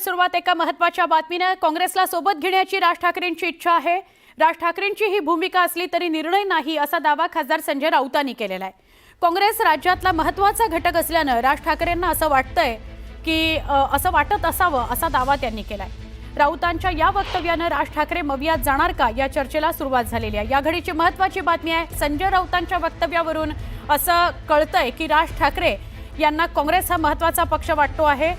सुरुवात एका महत्त्वाच्या बातमीने काँग्रेसला सोबत घेण्याची राज ठाकरेंची इच्छा आहे। राज ठाकरेंची ही भूमिका असली तरी निर्णय नाही असा दावा खासदार संजय राऊतांनी केलेला आहे। काँग्रेस राज्यातला महत्त्वाचा घटक असल्याने राज ठाकरेंना असं वाटतंय की असं वाटत असावं असा दावा त्यांनी केलाय। राऊतांच्या या वक्तव्याने राज ठाकरे मवियात जाणार का या चर्चेला सुरुवात झालेली आहे। या घडीची महत्त्वाची बातमी आहे, संजय राऊतांच्या वक्तव्यावरून असं कळतंय की राज ठाकरे यांना काँग्रेस हा महत्त्वाचा पक्ष वाटतो आहे।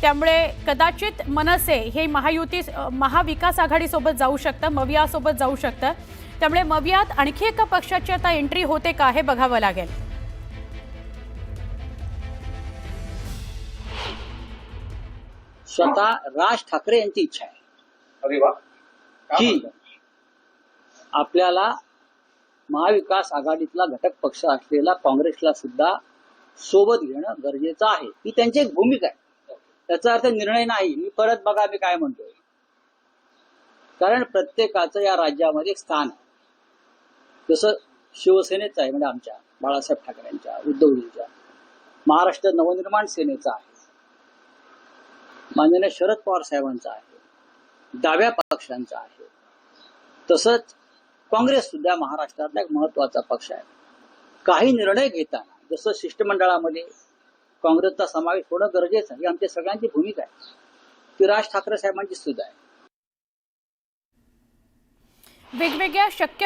त्यामुळे कदाचित मनसे हे महायुती महाविकास आघाडी सोबत जाऊ शकतं, मविया सोबत जाऊ शकतं। त्यामुळे मवियात आणखी एका पक्षाची आता एंट्री होते का हे बघावं लागेल। स्वतः राज ठाकरे यांची इच्छा आहे अरे वा की आपल्याला महाविकास आघाडीतला घटक पक्ष असलेला काँग्रेसला सुद्धा सोबत घेणं गरजेचं आहे। ही त्यांची एक भूमिका आहे, त्याचा अर्थ निर्णय नाही। मी परत बघा मी काय म्हणतोय, कारण प्रत्येकाचं या राज्यामध्ये एक स्थान आहे। जसं शिवसेनेचं आहे, म्हणजे आमच्या बाळासाहेब ठाकरेंच्या, उद्धवजींच्या, महाराष्ट्र नवनिर्माण सेनेचा आहे, माननीय शरद पवार साहेबांचा आहे, डाव्या पक्षांचा आहे, तसंच काँग्रेस सुद्धा महाराष्ट्रातला एक महत्वाचा पक्ष आहे। काही निर्णय घेताना जसं शिष्टमंडळामध्ये काँग्रेसचा समावेश होणं गरजेचं आहे, ही आमच्या सगळ्यांची भूमिका आहे, ती राज ठाकरे साहेबांची सुद्धा आहे। वेगवेगळ्या शक्य